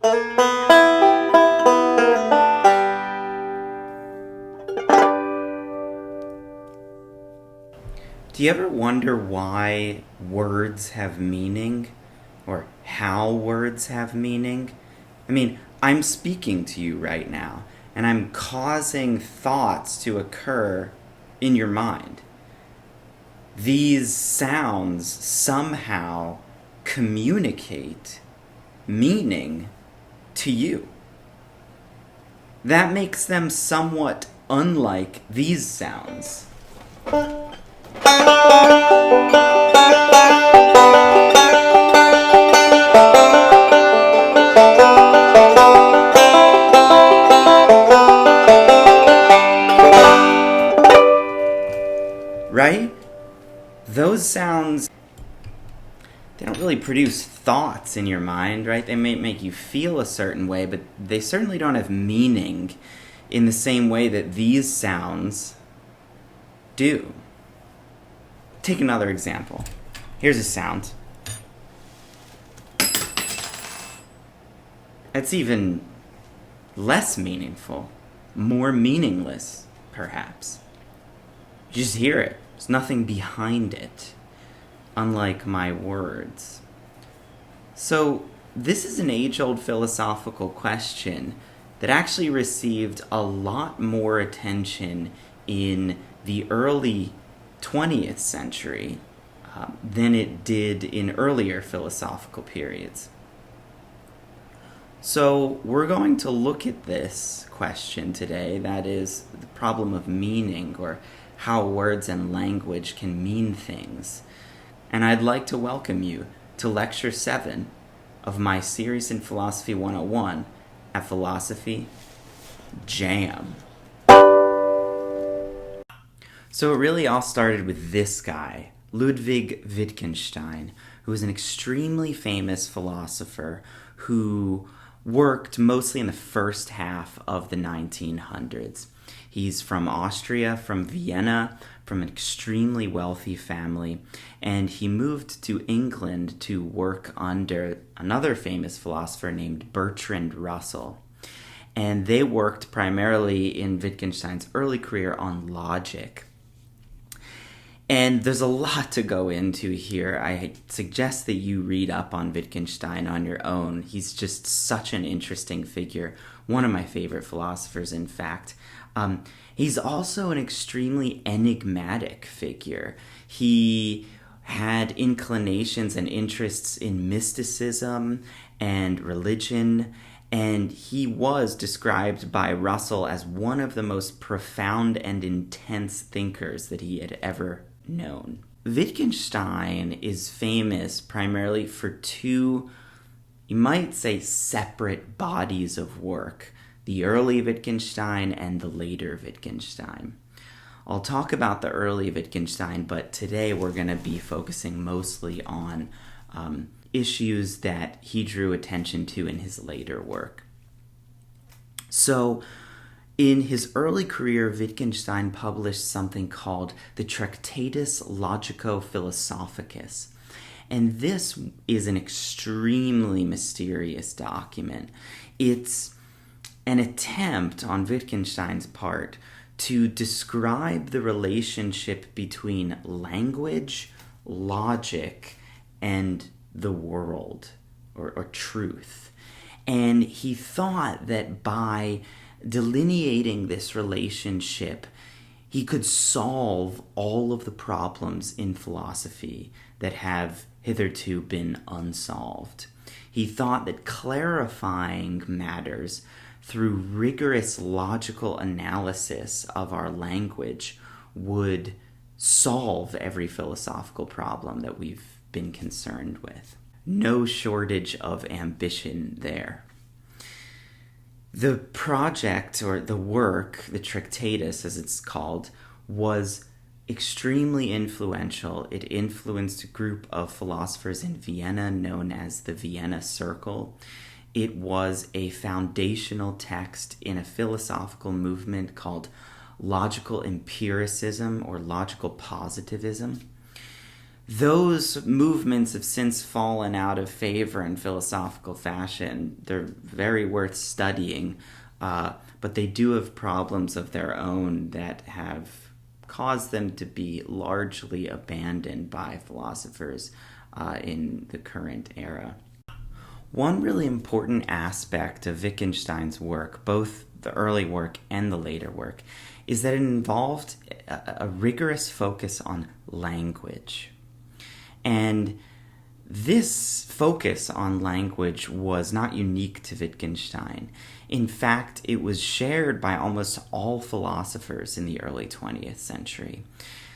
Do you ever wonder why words have meaning? Or how words have meaning? I mean, I'm speaking to you right now, and I'm causing thoughts to occur in your mind. These sounds somehow communicate meaning to you. That makes them somewhat unlike these sounds. Right? Those sounds, they don't really produce thoughts in your mind, right? They may make you feel a certain way, but they certainly don't have meaning in the same way that these sounds do. Take another example. Here's a sound. It's even less meaningful, more meaningless, perhaps. You just hear it. There's nothing behind it, unlike my words. So, this is an age-old philosophical question that actually received a lot more attention in the early 20th century than it did in earlier philosophical periods. So we're going to look at this question today, that is, the problem of meaning, or how words and language can mean things. And I'd like to welcome you to Lecture 7 of my series in Philosophy 101 at Philosophy Jam. So it really all started with this guy, Ludwig Wittgenstein, who was an extremely famous philosopher who worked mostly in the first half of the 1900s. He's from Austria, from Vienna, from an extremely wealthy family, and he moved to England to work under another famous philosopher named Bertrand Russell. And they worked primarily in Wittgenstein's early career on logic. And there's a lot to go into here. I suggest that you read up on Wittgenstein on your own. He's just such an interesting figure. One of my favorite philosophers, in fact. He's also an extremely enigmatic figure. He had inclinations and interests in mysticism and religion, and he was described by Russell as one of the most profound and intense thinkers that he had ever known. Wittgenstein is famous primarily for two, you might say, separate bodies of work: the early Wittgenstein and the later Wittgenstein. I'll talk about the early Wittgenstein, but today we're going to be focusing mostly on issues that he drew attention to in his later work. So, in his early career, Wittgenstein published something called the Tractatus Logico-Philosophicus. And this is an extremely mysterious document. It's an attempt on Wittgenstein's part to describe the relationship between language, logic, and the world, or truth. And he thought that by delineating this relationship, he could solve all of the problems in philosophy that have hitherto been unsolved. He thought that clarifying matters through rigorous logical analysis of our language would solve every philosophical problem that we've been concerned with. No shortage of ambition there. The project, or the work, the Tractatus as it's called, was extremely influential. It influenced a group of philosophers in Vienna known as the Vienna Circle. It was a foundational text in a philosophical movement called logical empiricism or logical positivism. Those movements have since fallen out of favor in philosophical fashion. They're very worth studying, but they do have problems of their own that have caused them to be largely abandoned by philosophers in the current era. One really important aspect of Wittgenstein's work, both the early work and the later work, is that it involved a rigorous focus on language. And this focus on language was not unique to Wittgenstein. In fact, it was shared by almost all philosophers in the early 20th century.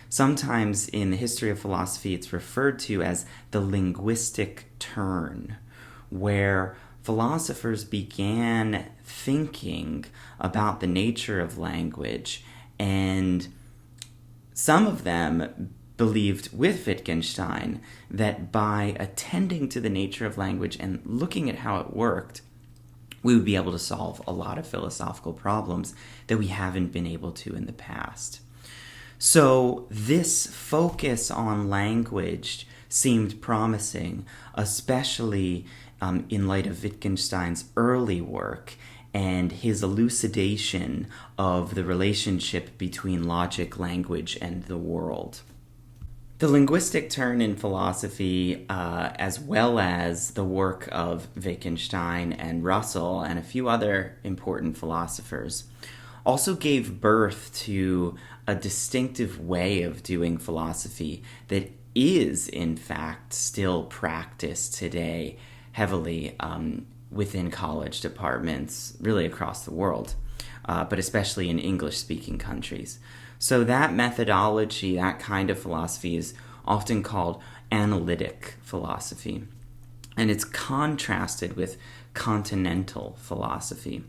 Sometimes in the history of philosophy, it's referred to as the linguistic turn, where philosophers began thinking about the nature of language, and some of them believed with Wittgenstein that by attending to the nature of language and looking at how it worked, we would be able to solve a lot of philosophical problems that we haven't been able to in the past. So this focus on language seemed promising, especially in light of Wittgenstein's early work and his elucidation of the relationship between logic, language, and the world. The linguistic turn in philosophy, as well as the work of Wittgenstein and Russell and a few other important philosophers, also gave birth to a distinctive way of doing philosophy that is, in fact, still practiced today heavily within college departments, really across the world, but especially in English-speaking countries. So that methodology, that kind of philosophy, is often called analytic philosophy, and it's contrasted with continental philosophy.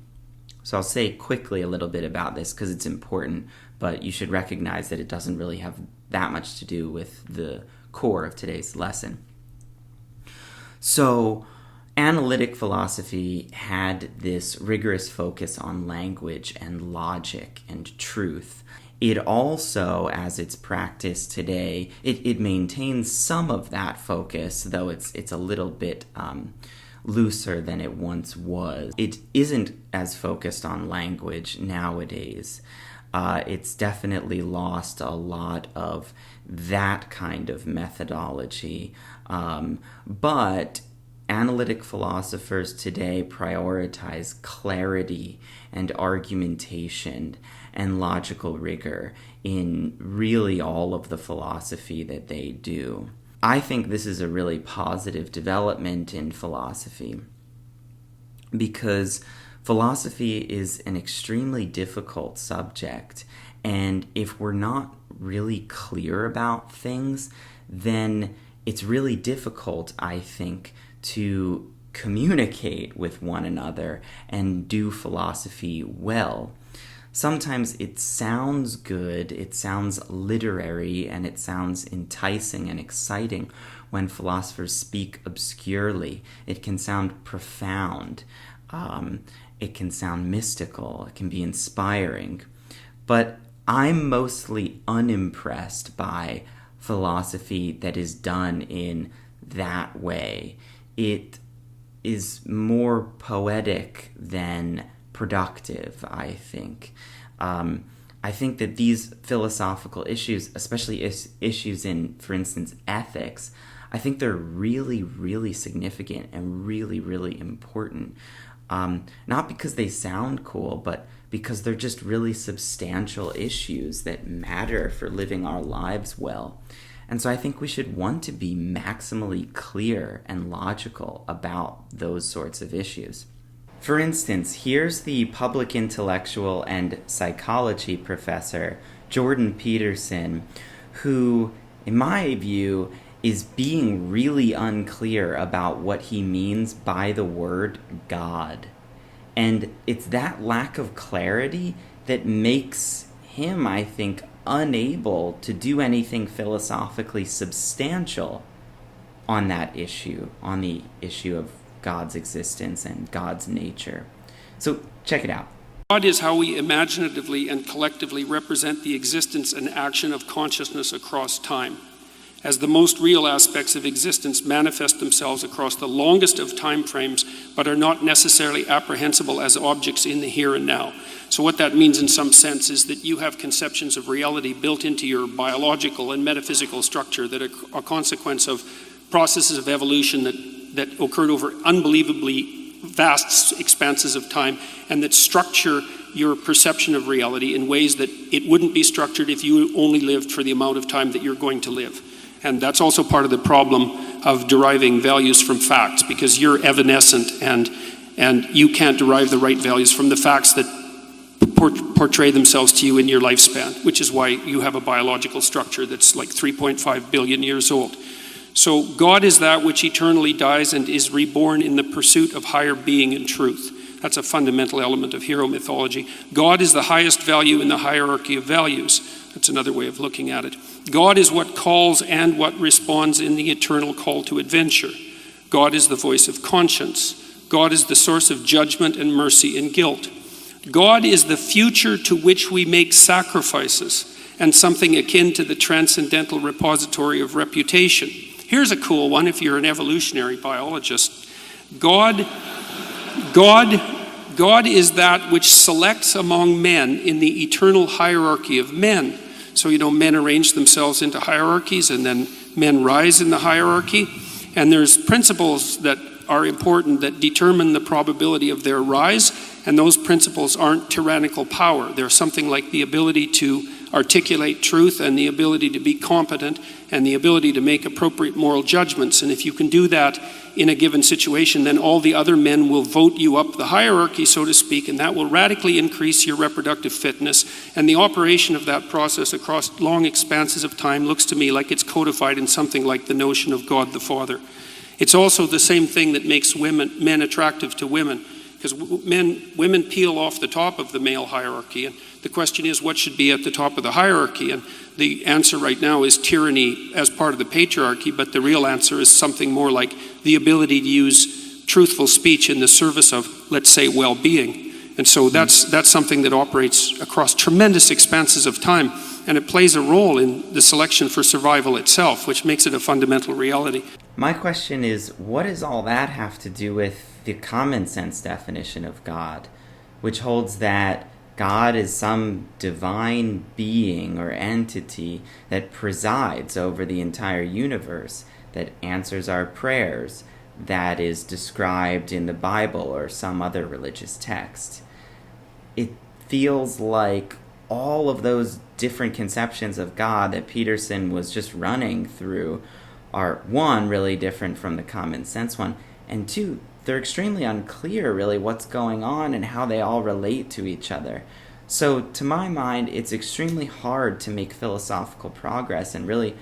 So I'll say quickly a little bit about this because it's important, but you should recognize that it doesn't really have that much to do with the core of today's lesson. So analytic philosophy had this rigorous focus on language and logic and truth. It also, as it's practiced today, it maintains some of that focus, though it's a little bit looser than it once was. It isn't as focused on language nowadays. It's definitely lost a lot of that kind of methodology. But analytic philosophers today prioritize clarity and argumentation and logical rigor in really all of the philosophy that they do. I think this is a really positive development in philosophy because philosophy is an extremely difficult subject, and if we're not really clear about things, then it's really difficult, I think, to communicate with one another and do philosophy well. Sometimes it sounds good, it sounds literary, and it sounds enticing and exciting when philosophers speak obscurely. It can sound profound, it can sound mystical, it can be inspiring. But I'm mostly unimpressed by philosophy that is done in that way. It is more poetic than productive, I think. I think that these philosophical issues, especially issues in, for instance, ethics, I think they're really, really significant and really, really important. Not because they sound cool, but because they're just really substantial issues that matter for living our lives well. And so I think we should want to be maximally clear and logical about those sorts of issues. For instance, here's the public intellectual and psychology professor, Jordan Peterson, who, in my view, is being really unclear about what he means by the word God. And it's that lack of clarity that makes him, I think, unable to do anything philosophically substantial on that issue, on the issue of God's existence and God's nature. So check it out. God is how we imaginatively and collectively represent the existence and action of consciousness across time. as the most real aspects of existence manifest themselves across the longest of time frames, but are not necessarily apprehensible as objects in the here and now. So what that means in some sense is that you have conceptions of reality built into your biological and metaphysical structure that are a consequence of processes of evolution that occurred over unbelievably vast expanses of time, and that structure your perception of reality in ways that it wouldn't be structured if you only lived for the amount of time that you're going to live. And that's also part of the problem of deriving values from facts, because you're evanescent and you can't derive the right values from the facts that portray themselves to you in your lifespan, which is why you have a biological structure that's like 3.5 billion years old. So God is that which eternally dies and is reborn in the pursuit of higher being and truth. That's a fundamental element of hero mythology. God is the highest value in the hierarchy of values. That's another way of looking at it. God is what calls and what responds in the eternal call to adventure. God is the voice of conscience. God is the source of judgment and mercy and guilt. God is the future to which we make sacrifices, and something akin to the transcendental repository of reputation. Here's a cool one if you're an evolutionary biologist. God is that which selects among men in the eternal hierarchy of men. So, men arrange themselves into hierarchies, and then men rise in the hierarchy. And there's principles that are important that determine the probability of their rise, and those principles aren't tyrannical power. They're something like the ability to articulate truth and the ability to be competent and the ability to make appropriate moral judgments. And if you can do that in a given situation, then all the other men will vote you up the hierarchy, so to speak, and that will radically increase your reproductive fitness. And the operation of that process across long expanses of time looks to me like it's codified in something like the notion of God the Father. It's also the same thing that makes men attractive to women, because women peel off the top of the male hierarchy, and the question is what should be at the top of the hierarchy, and the answer right now is tyranny as part of the patriarchy, but the real answer is something more like the ability to use truthful speech in the service of, let's say, well-being. And so that's something that operates across tremendous expanses of time, and it plays a role in the selection for survival itself, which makes it a fundamental reality. My question is, what does all that have to do with the common sense definition of God, which holds that God is some divine being or entity that presides over the entire universe, that answers our prayers, that is described in the Bible or some other religious text? It feels like all of those different conceptions of God that Peterson was just running through are, one, really different from the common sense one, and two, they're extremely unclear really what's going on and how they all relate to each other. So to my mind, it's extremely hard to make philosophical progress and really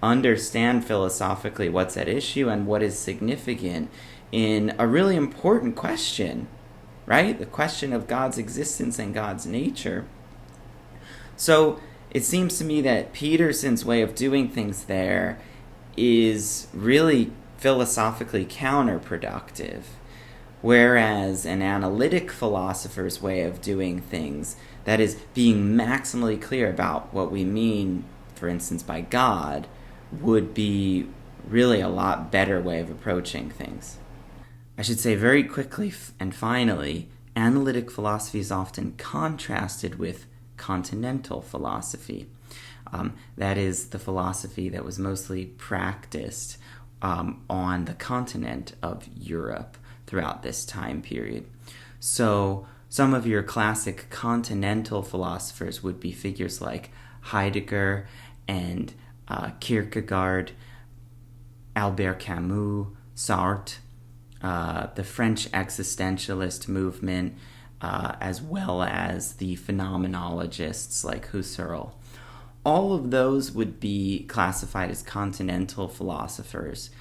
understand philosophically what's at issue and what is significant in a really important question, right? The question of God's existence and God's nature. So it seems to me that Peterson's way of doing things there is really philosophically counterproductive, whereas an analytic philosopher's way of doing things, that is, being maximally clear about what we mean, for instance, by God, would be really a lot better way of approaching things. I should say very quickly and finally, analytic philosophy is often contrasted with continental philosophy. That is the philosophy that was mostly practiced on the continent of Europe throughout this time period. So some of your classic continental philosophers would be figures like Heidegger and Kierkegaard, Albert Camus, Sartre, the French existentialist movement, as well as the phenomenologists like Husserl. All of those would be classified as continental philosophers,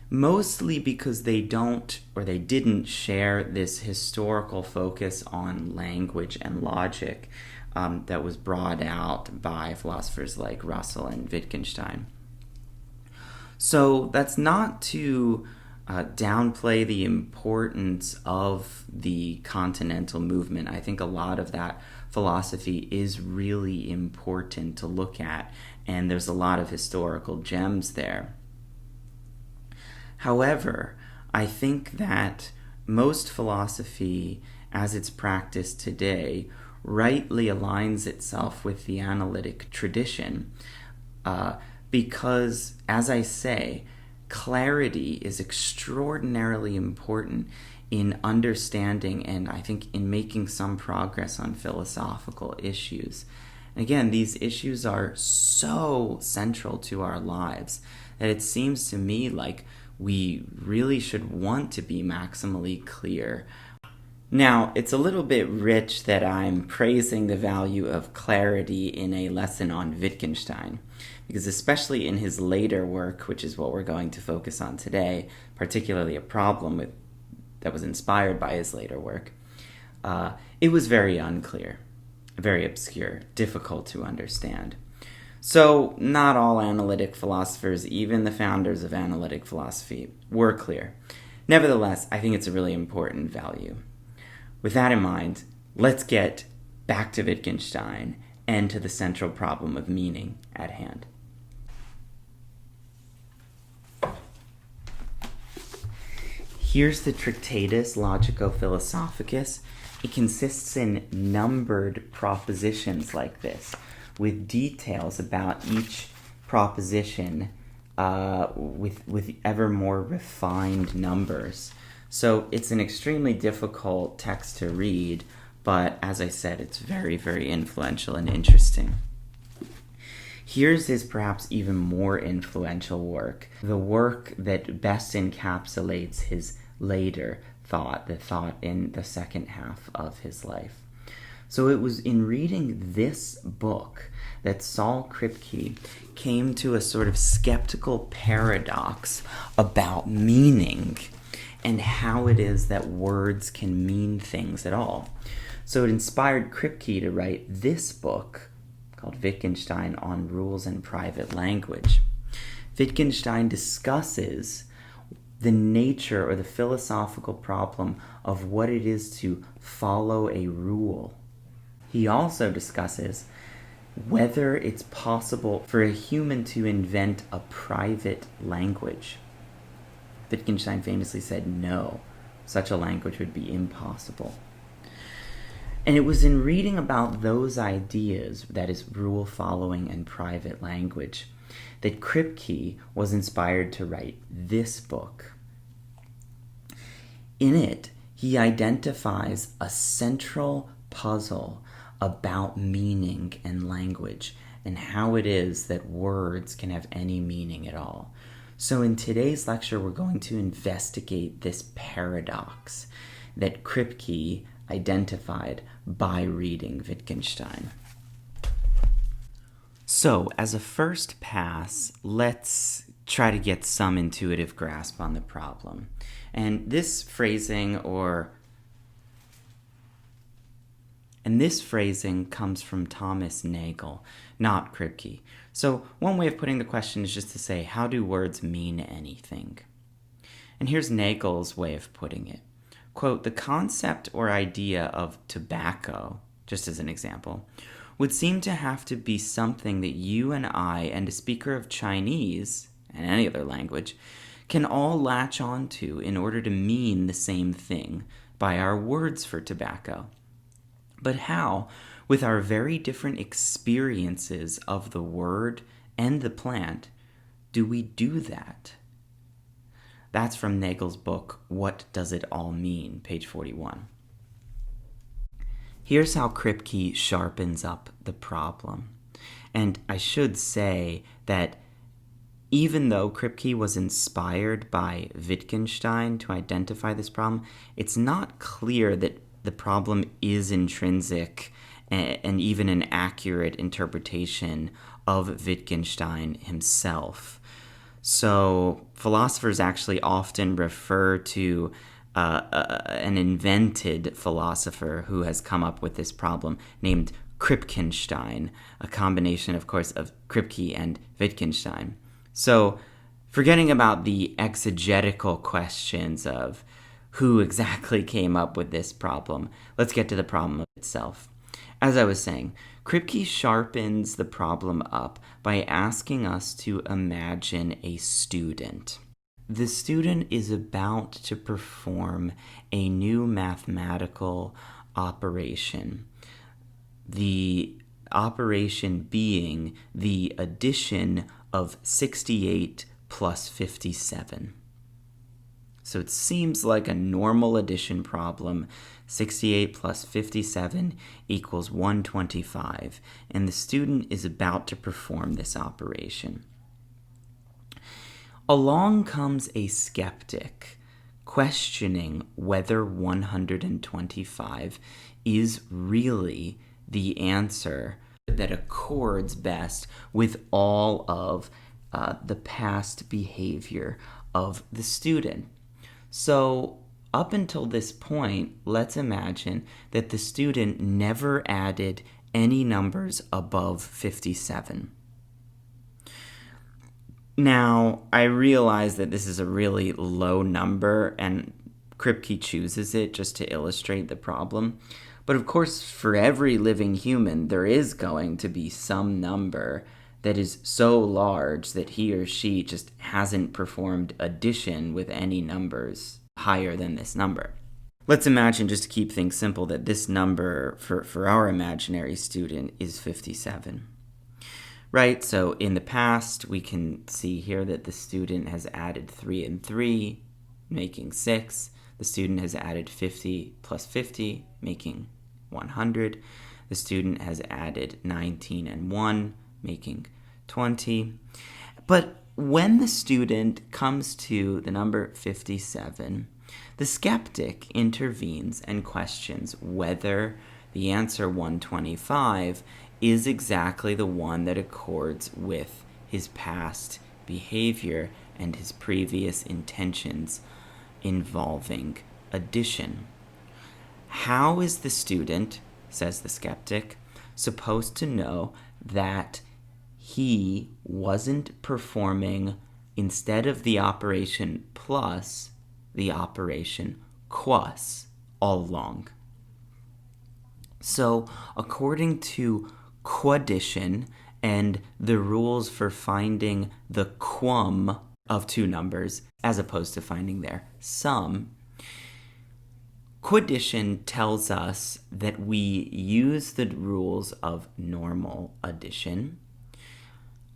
mostly because they didn't share this historical focus on language and logic that was brought out by philosophers like Russell and Wittgenstein. So that's not to downplay the importance of the continental movement. I think a lot of that philosophy is really important to look at, and there's a lot of historical gems there. However, I think that most philosophy, as it's practiced today, rightly aligns itself with the analytic tradition because, as I say, clarity is extraordinarily important in understanding and I think in making some progress on philosophical issues. And again, these issues are so central to our lives that it seems to me like we really should want to be maximally clear. Now, it's a little bit rich that I'm praising the value of clarity in a lesson on Wittgenstein, because especially in his later work, which is what we're going to focus on today, particularly a problem that was inspired by his later work, it was very unclear, very obscure, difficult to understand. So not all analytic philosophers, even the founders of analytic philosophy, were clear. Nevertheless, I think it's a really important value. With that in mind, let's get back to Wittgenstein and to the central problem of meaning at hand. Here's the Tractatus Logico-Philosophicus. It consists in numbered propositions like this, with details about each proposition with ever more refined numbers. So it's an extremely difficult text to read, but as I said, it's very, very influential and interesting. Here's his perhaps even more influential work, the work that best encapsulates his later thought, the thought in the second half of his life. So it was in reading this book that Saul Kierke came to a sort of skeptical paradox about meaning and how it is that words can mean things at all. So it inspired Kierke to write this book called Wittgenstein on Rules and Private Language. Wittgenstein discusses the nature or the philosophical problem of what it is to follow a rule. He also discusses whether it's possible for a human to invent a private language. Wittgenstein famously said no, such a language would be impossible. And it was in reading about those ideas, that is, rule following and private language, that Kierke was inspired to write this book. In it, he identifies a central puzzle about meaning and language and how it is that words can have any meaning at all. So in today's lecture, we're going to investigate this paradox that Kierke identified by reading Wittgenstein. So, as a first pass, let's try to get some intuitive grasp on the problem. And this phrasing comes from Thomas Nagel, not Kierke. So one way of putting the question is just to say, how do words mean anything? And here's Nagel's way of putting it. Quote, the concept or idea of tobacco, just as an example, would seem to have to be something that you and I and a speaker of Chinese, and any other language, can all latch onto in order to mean the same thing by our words for tobacco. But how, with our very different experiences of the word and the plant, do we do that? That's from Nagel's book, What Does It All Mean, page 41. Here's how Kierke sharpens up the problem. And I should say that even though Kierke was inspired by Wittgenstein to identify this problem, it's not clear that the problem is intrinsic and even an accurate interpretation of Wittgenstein himself. So philosophers actually often refer to an invented philosopher who has come up with this problem named Wittgenstein, a combination, of course, of Kierke and Wittgenstein. So Forgetting about the exegetical questions of who exactly came up with this problem, let's get to the problem itself. As I was saying, Kierke sharpens the problem up by asking us to imagine a student. The student is about to perform a new mathematical operation. The operation being the addition of 68 plus 57. So it seems like a normal addition problem. 68 plus 57 equals 125, and the student is about to perform this operation. Along comes a skeptic, questioning whether 125 is really the answer that accords best with all of the past behavior of the student. So up until this point, let's imagine that the student never added any numbers above 57. Now, I realize that this is a really low number, and Kierke chooses it just to illustrate the problem. But of course, for every living human, there is going to be some number that is so large that he or she just hasn't performed addition with any numbers higher than this number. Let's imagine, just to keep things simple, that this number for our imaginary student is 57. Right, so in the past, we can see here that the student has added 3 and 3, making 6. The student has added 50 plus 50, making 100. The student has added 19 and 1, making 20. But when the student comes to the number 57, the skeptic intervenes and questions whether the answer 125 is exactly the one that accords with his past behavior and his previous intentions involving addition. How is the student, says the skeptic, supposed to know that he wasn't performing, instead of the operation plus, the operation quas all along? So, according to quaddition and the rules for finding the quum of two numbers, as opposed to finding their sum, quaddition tells us that we use the rules of normal addition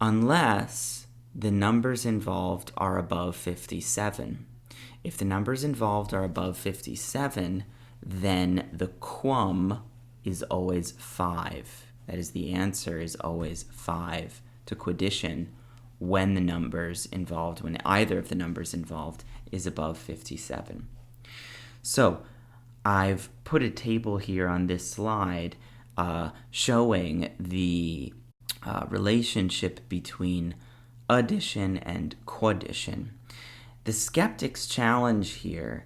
unless the numbers involved are above 57. If the numbers involved are above 57, then the quum is always 5. That is, the answer is always 5 to quaddition when the numbers involved, when either of the numbers involved is above 57. So I've put a table here on this slide showing the relationship between addition and quaddition. The skeptic's challenge here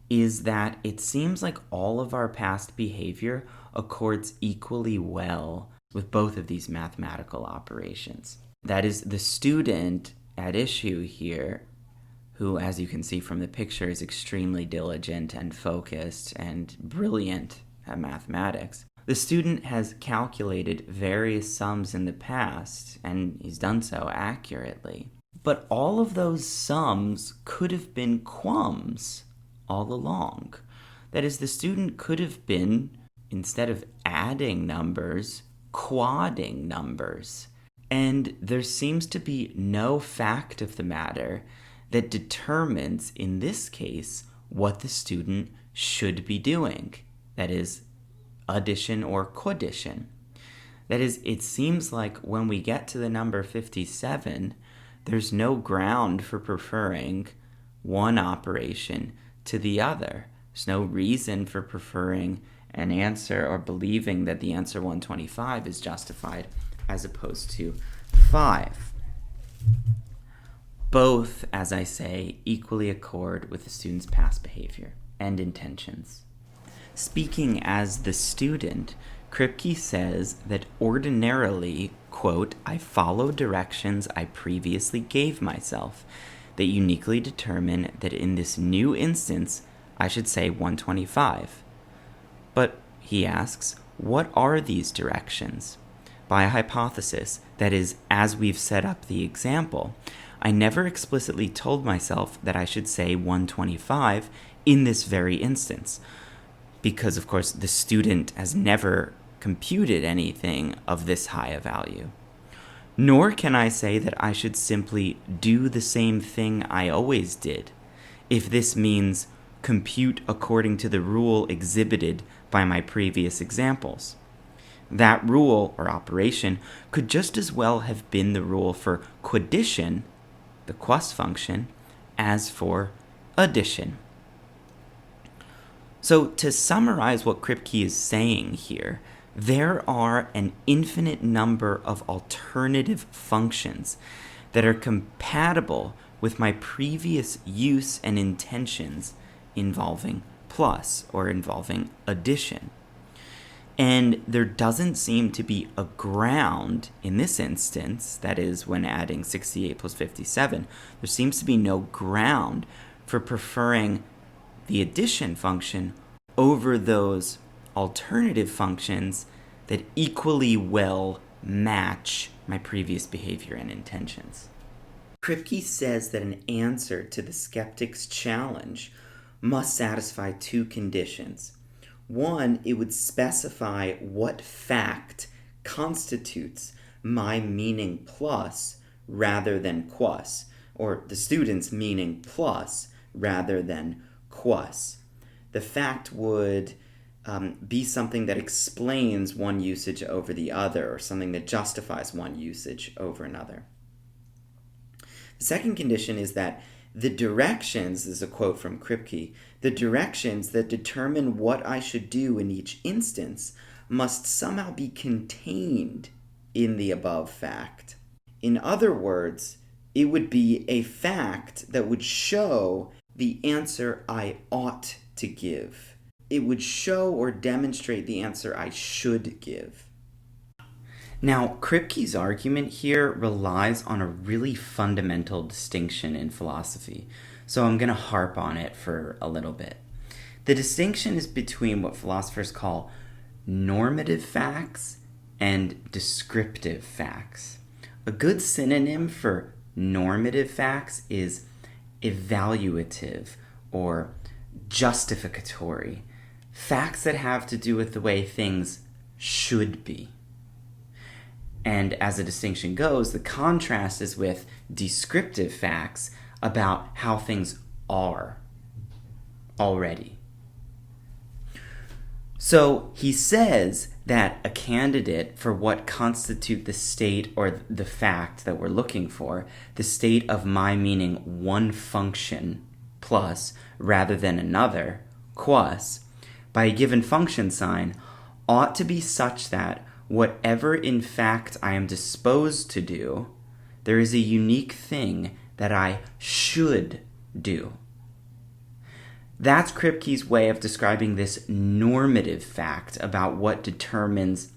is that it seems like all of our past behavior accords equally well with both of these mathematical operations. That is, the student at issue here, who, as you can see from the picture, is extremely diligent and focused and brilliant at mathematics. The student has calculated various sums in the past, and he's done so accurately. But all of those sums could have been quums all along. That is, the student could have been, instead of adding numbers, quadding numbers. And there seems to be no fact of the matter that determines, in this case, what the student should be doing. That is, addition or quaddition. That is, it seems like when we get to the number 57, there's no ground for preferring one operation to the other. There's no reason for preferring an answer or believing that the answer 125 is justified as opposed to 5. Both, as I say, equally accord with the student's past behavior and intentions. Speaking as the student, Kierke says that ordinarily, quote, I follow directions I previously gave myself. that uniquely determine that in this new instance I should say 125. But, he asks, what are these directions? By a hypothesis, that is, as we've set up the example, I never explicitly told myself that I should say 125 in this very instance, because, of course, the student has never computed anything of this high a value. Nor can I say that I should simply do the same thing I always did, if this means compute according to the rule exhibited by my previous examples. That rule, or operation, could just as well have been the rule for quaddition, the quus function, as for addition. So, to summarize what Kierke is saying here, there are an infinite number of alternative functions that are compatible with my previous use and intentions involving plus or involving addition. And there doesn't seem to be a ground in this instance, that is, when adding 68 plus 57, there seems to be no ground for preferring the addition function over those alternative functions that equally well match my previous behavior and intentions. Kierke says that an answer to the skeptic's challenge must satisfy two conditions. One, it would specify what fact constitutes my meaning plus rather than quus, or the student's meaning plus rather than quus. The fact would be something that explains one usage over the other, or something that justifies one usage over another. The second condition is that the directions, this is a quote from Kierke, the directions that determine what I should do in each instance must somehow be contained in the above fact. In other words, it would be a fact that would show the answer I ought to give. It would show or demonstrate the answer I should give. Now, Kierke's argument here relies on a really fundamental distinction in philosophy, so I'm going to harp on it for a little bit. The distinction is between what philosophers call normative facts and descriptive facts. A good synonym for normative facts is evaluative or justificatory, facts that have to do with the way things should be. And as the distinction goes, the contrast is with descriptive facts about how things are already. So he says that a candidate for what constitute the state or the fact that we're looking for, the state of my meaning one function plus rather than another, quus, by a given function sign, ought to be such that whatever in fact I am disposed to do, there is a unique thing that I should do. That's Kierke's way of describing this normative fact about what determines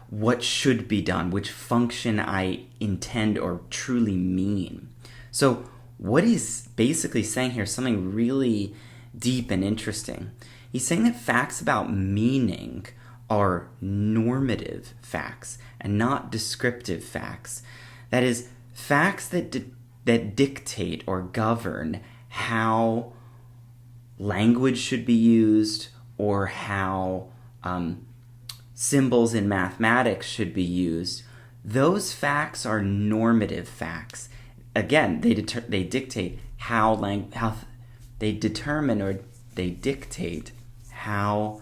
what should be done, which function I intend or truly mean. So what he's basically saying here is something really deep and interesting. He's saying that facts about meaning are normative facts and not descriptive facts. That is, facts that dictate or govern how language should be used or how symbols in mathematics should be used. Those facts are normative facts. Again, they dictate how they determine or they dictate how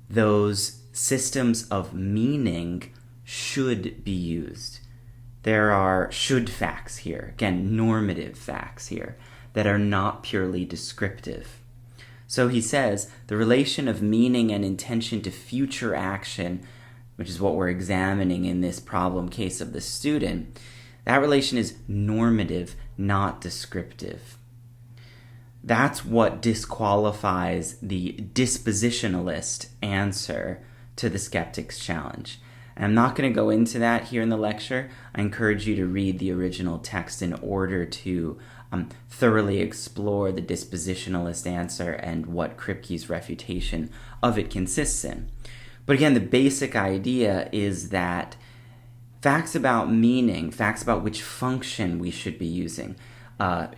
those systems of meaning should be used. There are should facts here, again, normative facts here, that are not purely descriptive. So he says the relation of meaning and intention to future action, which is what we're examining in this problem case of the student, that relation is normative, not descriptive. That's what disqualifies the dispositionalist answer to the skeptic's challenge. And I'm not going to go into that here in the lecture. I encourage you to read the original text in order to thoroughly explore the dispositionalist answer and what Kripke's refutation of it consists in. But again, the basic idea is that facts about meaning, facts about which function we should be using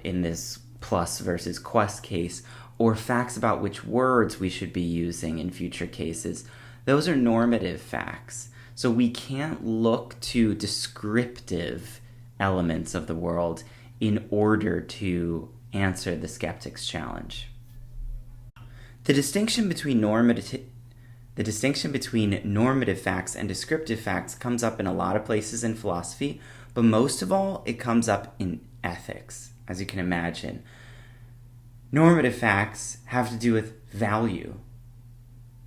in this plus versus quest case, or facts about which words we should be using in future cases, those are normative facts. So we can't look to descriptive elements of the world in order to answer the skeptic's challenge. The distinction between normative facts and descriptive facts comes up in a lot of places in philosophy, but most of all, it comes up in ethics, as you can imagine. Normative facts have to do with value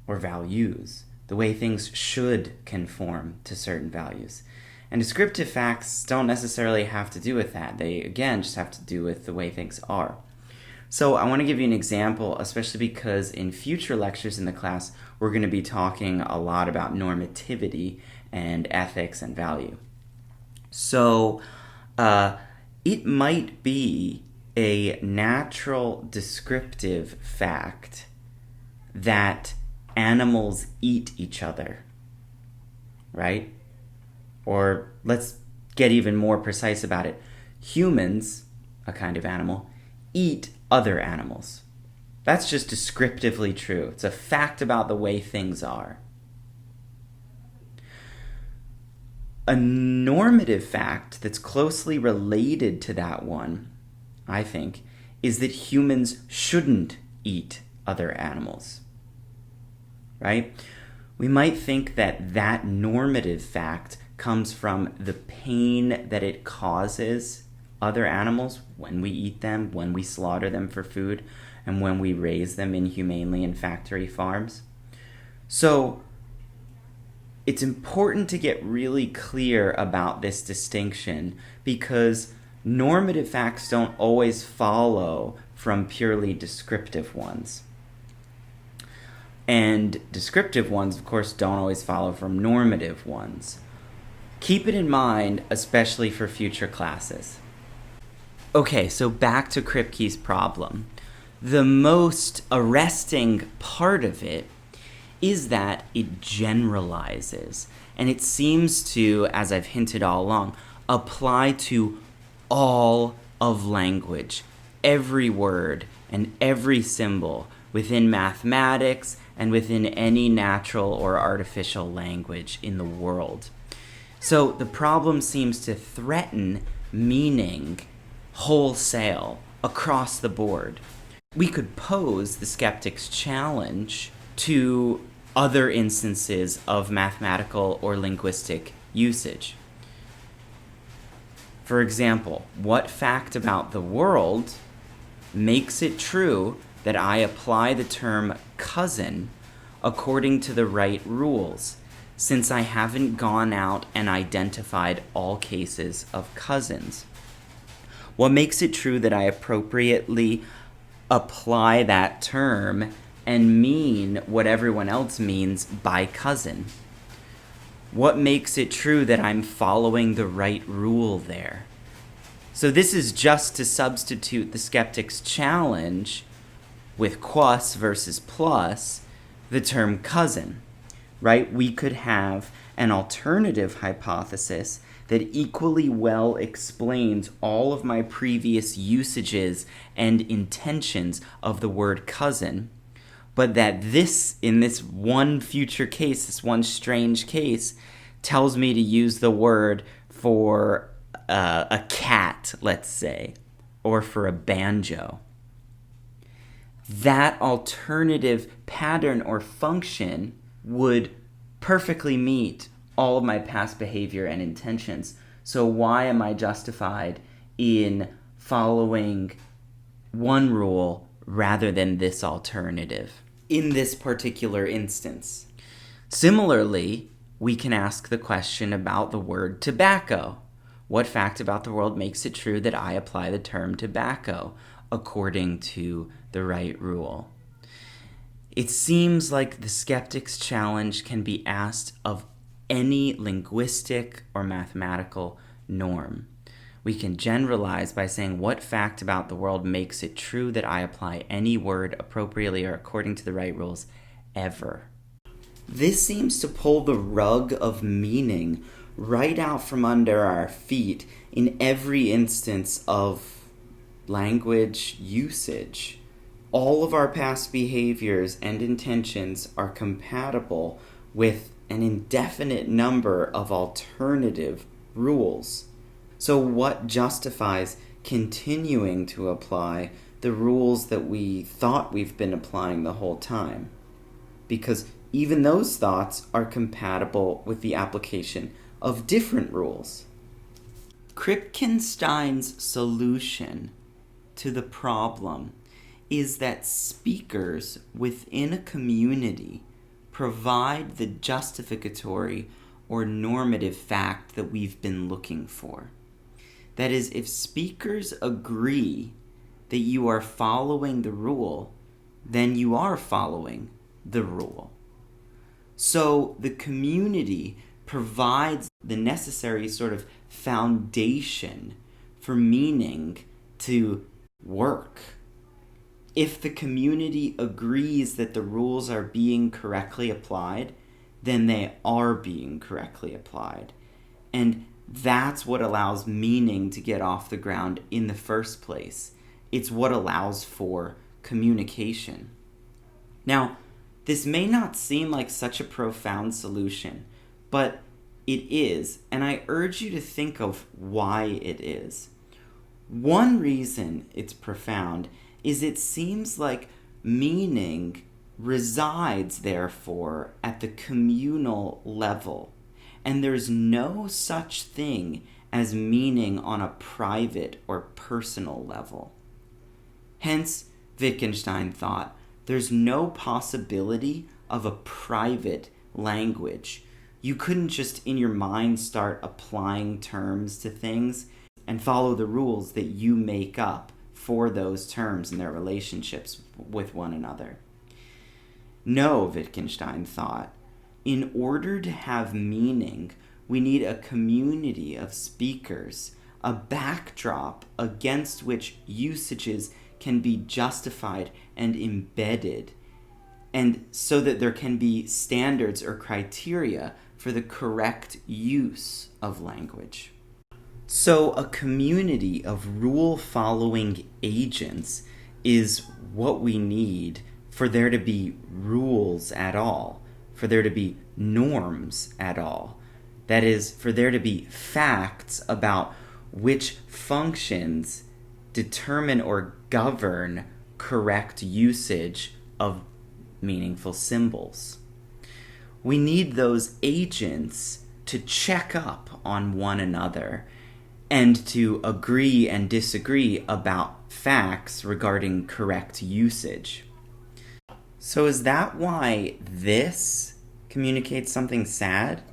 or values, the way things should conform to certain values. And descriptive facts don't necessarily have to do with that. They, again, just have to do with the way things are. So I want to give you an example, especially because in future lectures in the class, we're going to be talking a lot about normativity and ethics and value. So it might be a natural descriptive fact that animals eat each other, right? Or let's get even more precise about it. Humans, a kind of animal, eat other animals. That's just descriptively true. It's a fact about the way things are. A normative fact that's closely related to that one, I think, is that humans shouldn't eat other animals. Right? We might think that that normative fact comes from the pain that it causes other animals when we eat them, when we slaughter them for food, and when we raise them inhumanely in factory farms. So it's important to get really clear about this distinction because normative facts don't always follow from purely descriptive ones. And descriptive ones, of course, don't always follow from normative ones. Keep it in mind, especially for future classes. Okay, so back to Kripke's problem. The most arresting part of it is that it generalizes. And it seems to, as I've hinted all along, apply to all of language, every word and every symbol within mathematics and within any natural or artificial language in the world. So the problem seems to threaten meaning wholesale across the board. We could pose the skeptic's challenge to other instances of mathematical or linguistic usage. For example, what fact about the world makes it true that I apply the term cousin according to the right rules, since I haven't gone out and identified all cases of cousins? What makes it true that I appropriately apply that term and mean what everyone else means by cousin? What makes it true that I'm following the right rule there? So this is just to substitute the skeptic's challenge with quos versus plus the term cousin, right? We could have an alternative hypothesis that equally well explains all of my previous usages and intentions of the word cousin, but that this, in this one future case, this one strange case, tells me to use the word for a cat, let's say, or for a banjo. That alternative pattern or function would perfectly meet all of my past behavior and intentions. So why am I justified in following one rule rather than this alternative in this particular instance? Similarly, we can ask the question about the word tobacco. What fact about the world makes it true that I apply the term tobacco according to the right rule? It seems like the skeptic's challenge can be asked of any linguistic or mathematical norm. We can generalize by saying what fact about the world makes it true that I apply any word appropriately or according to the right rules ever. This seems to pull the rug of meaning right out from under our feet in every instance of language usage. All of our past behaviors and intentions are compatible with an indefinite number of alternative rules. So what justifies continuing to apply the rules that we thought we've been applying the whole time? Because even those thoughts are compatible with the application of different rules. Wittgenstein's solution to the problem is that speakers within a community provide the justificatory or normative fact that we've been looking for. That is, if speakers agree that you are following the rule, then you are following the rule. So the community provides the necessary sort of foundation for meaning to work. If the community agrees that the rules are being correctly applied, then they are being correctly applied. And that's what allows meaning to get off the ground in the first place. It's what allows for communication. Now, this may not seem like such a profound solution, but it is, and I urge you to think of why it is. One reason it's profound is it seems like meaning resides, therefore, at the communal level, and there's no such thing as meaning on a private or personal level. Hence, Wittgenstein thought, there's no possibility of a private language. You couldn't just in your mind start applying terms to things and follow the rules that you make up for those terms and their relationships with one another. No, Wittgenstein thought, in order to have meaning, we need a community of speakers, a backdrop against which usages can be justified and embedded, and so that there can be standards or criteria for the correct use of language. So a community of rule-following agents is what we need for there to be rules at all, for there to be norms at all. That is, for there to be facts about which functions determine or govern correct usage of meaningful symbols. We need those agents to check up on one another and to agree and disagree about facts regarding correct usage. So is that why this communicates something sad?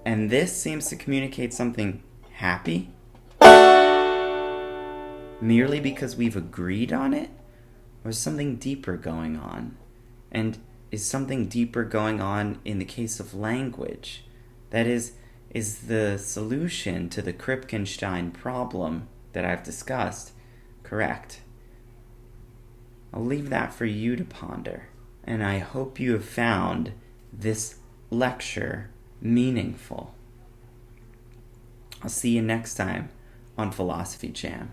And this seems to communicate something happy? Merely because we've agreed on it? Or is something deeper going on? And is something deeper going on in the case of language? That is the solution to the Wittgenstein problem that I've discussed correct? I'll leave that for you to ponder, and I hope you have found this lecture meaningful. I'll see you next time on Philosophy Jam.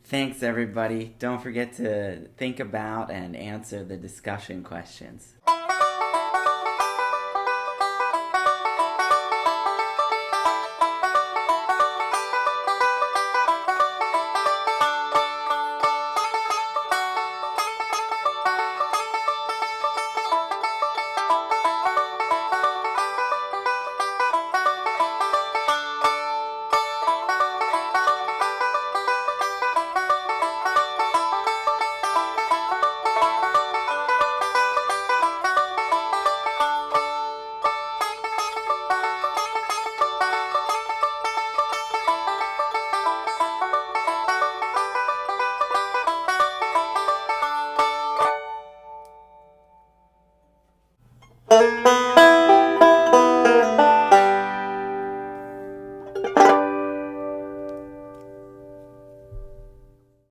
Thanks, everybody. Don't forget to think about and answer the discussion questions. you.